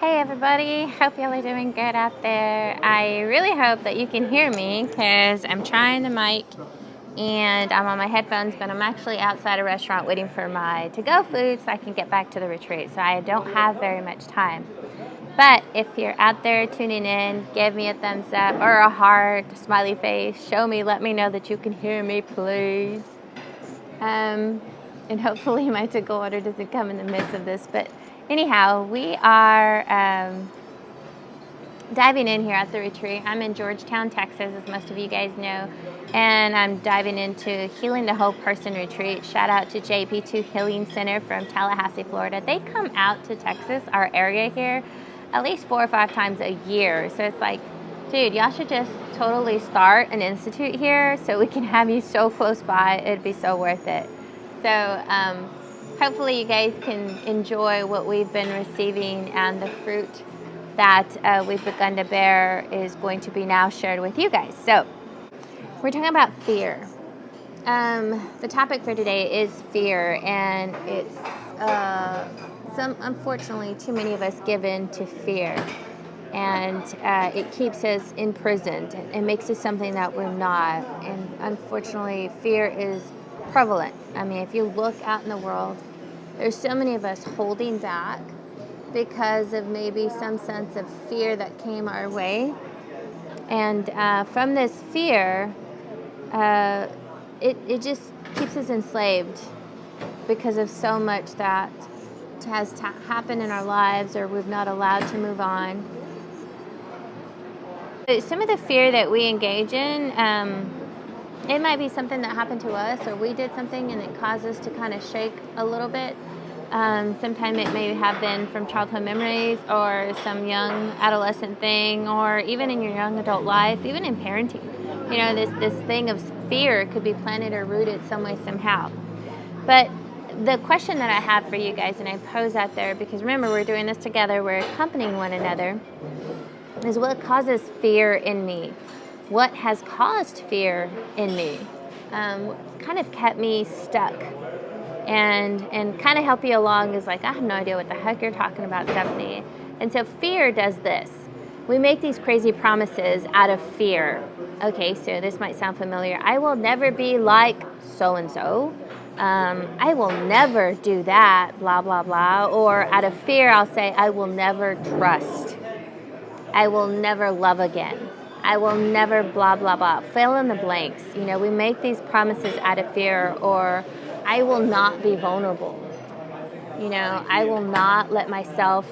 Hey everybody, hope y'all are doing good out there. I really hope that you can hear me because I'm trying the mic and I'm on my headphones, but I'm actually outside a restaurant waiting for my to-go food so I can get back to the retreat. So I don't have very much time. But if you're out there tuning in, give me a thumbs up or a heart, a smiley face. Show me, let me know that you can hear me, please. And hopefully my to-go order doesn't come in the midst of this. But anyhow, we are diving in here at the retreat. I'm in Georgetown, Texas, as most of you guys know, and I'm diving into Healing the Whole Person retreat. Shout out to JP2 Healing Center from Tallahassee, Florida. They come out to Texas, our area here, at least 4 or 5 times a year. So it's like, dude, y'all should just totally start an institute here so we can have you so close by. It'd be so worth it. So hopefully you guys can enjoy what we've been receiving, and the fruit that we've begun to bear is going to be now shared with you guys. So we're talking about fear. The topic for today is fear, and it's unfortunately too many of us give in to fear, and it keeps us imprisoned. It makes us something that we're not, and unfortunately fear is prevalent. I mean, if you look out in the world, there's so many of us holding back because of maybe some sense of fear that came our way. And from this fear, it just keeps us enslaved because of so much that has happened in our lives, or we've not allowed to move on. Some of the fear that we engage in, it might be something that happened to us, or we did something and it caused us to kind of shake a little bit. Sometimes it may have been from childhood memories, or some young adolescent thing, or even in your young adult life, even in parenting. You know, this thing of fear could be planted or rooted some way, somehow. But the question that I have for you guys, and I pose out there because remember, we're doing this together, we're accompanying one another, is what causes fear in me? What has caused fear in me? Kind of kept me stuck? And kind of help you along is like, I have no idea what the heck you're talking about, Stephanie. And so fear does this. We make these crazy promises out of fear. Okay, so this might sound familiar. I will never be like so-and-so. I will never do that, blah, blah, blah. Or out of fear, I'll say, I will never trust. I will never love again. I will never blah, blah, blah. Fill in the blanks. You know, we make these promises out of fear. Or I will not be vulnerable. You know, I will not let myself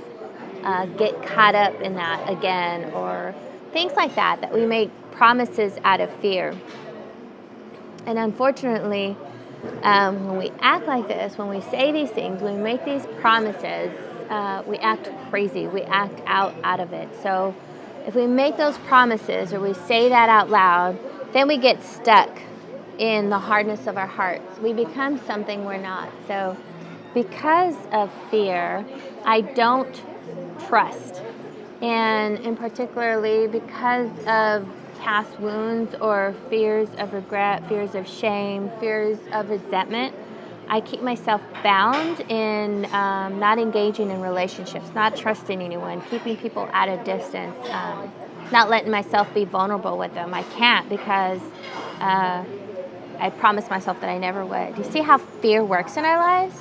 get caught up in that again, or things like that, that we make promises out of fear. And unfortunately, when we act like this, when we say these things, when we make these promises, we act crazy. We act out of it. So if we make those promises, or we say that out loud, then we get stuck in the hardness of our hearts. We become something we're not. So because of fear, I don't trust. And in particularly because of past wounds, or fears of regret, fears of shame, fears of resentment, I keep myself bound in not engaging in relationships, not trusting anyone, keeping people at a distance, not letting myself be vulnerable with them. I can't because I promised myself that I never would. Do you see how fear works in our lives?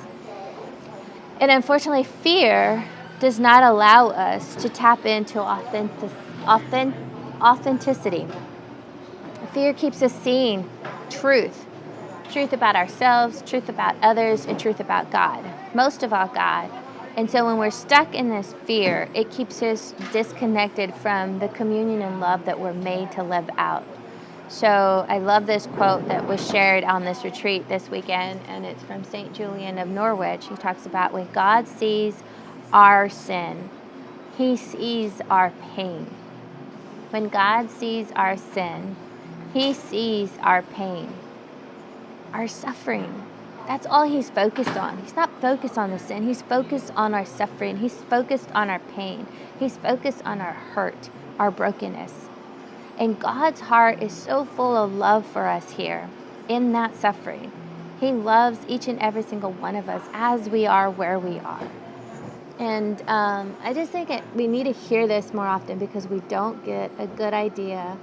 And unfortunately, fear does not allow us to tap into authenticity. Fear keeps us seeing truth about ourselves, truth about others, and truth about God. Most of all, God. And so when we're stuck in this fear, it keeps us disconnected from the communion and love that we're made to live out. So I love this quote that was shared on this retreat this weekend, and it's from St. Julian of Norwich. He talks about, when God sees our sin, he sees our pain. When God sees our sin, he sees our pain, our suffering. That's all he's focused on. He's not focused on the sin. He's focused on our suffering. He's focused on our pain. He's focused on our hurt, our brokenness. And God's heart is so full of love for us here in that suffering. He loves each and every single one of us as we are where we are. And I just think we need to hear this more often because we don't get a good idea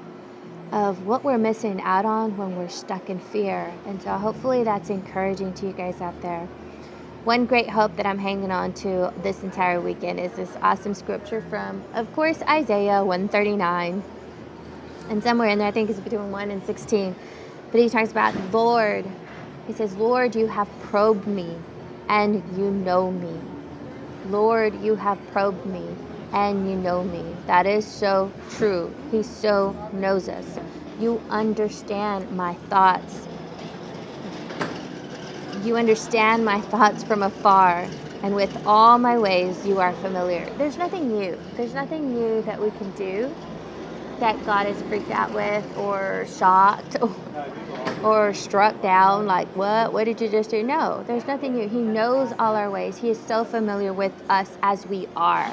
of what we're missing out on when we're stuck in fear. And so hopefully that's encouraging to you guys out there. One great hope that I'm hanging on to this entire weekend is this awesome scripture from, of course, Isaiah 139. And somewhere in there, I think it's between 1 and 16. But he talks about, Lord, he says, Lord, you have probed me and you know me. Lord, you have probed me and you know me. That is so true. He so knows us. You understand my thoughts. You understand my thoughts from afar, and with all my ways you are familiar. There's nothing new. There's nothing new that we can do that God is freaked out with or shocked or struck down, like, what did you just do? No, there's nothing new. He knows all our ways. He is so familiar with us as we are.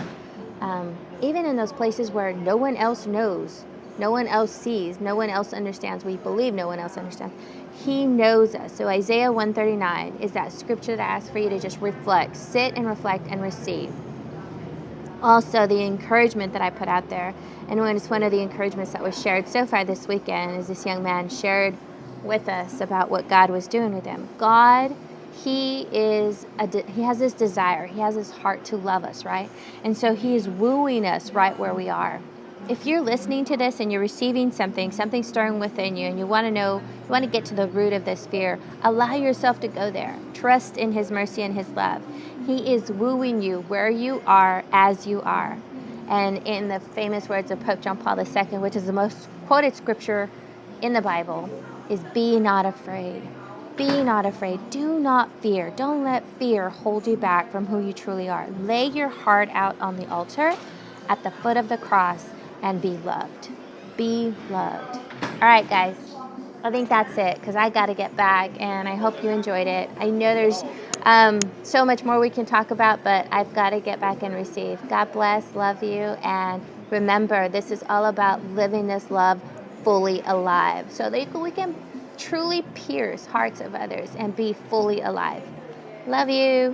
Even in those places where no one else knows, no one else sees, no one else understands, we believe no one else understands, He knows us. So Isaiah 139 is that scripture that asks for you to just reflect, sit and reflect and receive. Also, the encouragement that I put out there, and it's one of the encouragements that was shared so far this weekend, is this young man shared with us about what God was doing with him. God, he has this desire. He has this heart to love us, right? And so he is wooing us right where we are. If you're listening to this and you're receiving something stirring within you, and you want to get to the root of this fear, allow yourself to go there. Trust in his mercy and his love. He is wooing you where you are as you are. And in the famous words of Pope John Paul II, which is the most quoted scripture in the Bible, is be not afraid. Be not afraid. Do not fear. Don't let fear hold you back from who you truly are. Lay your heart out on the altar at the foot of the cross and be loved. Be loved. All right, guys. I think that's it because I got to get back, and I hope you enjoyed it. I know there's so much more we can talk about, but I've got to get back and receive. God bless. Love you. And remember, this is all about living this love fully alive so that we can truly pierce hearts of others and be fully alive. Love you.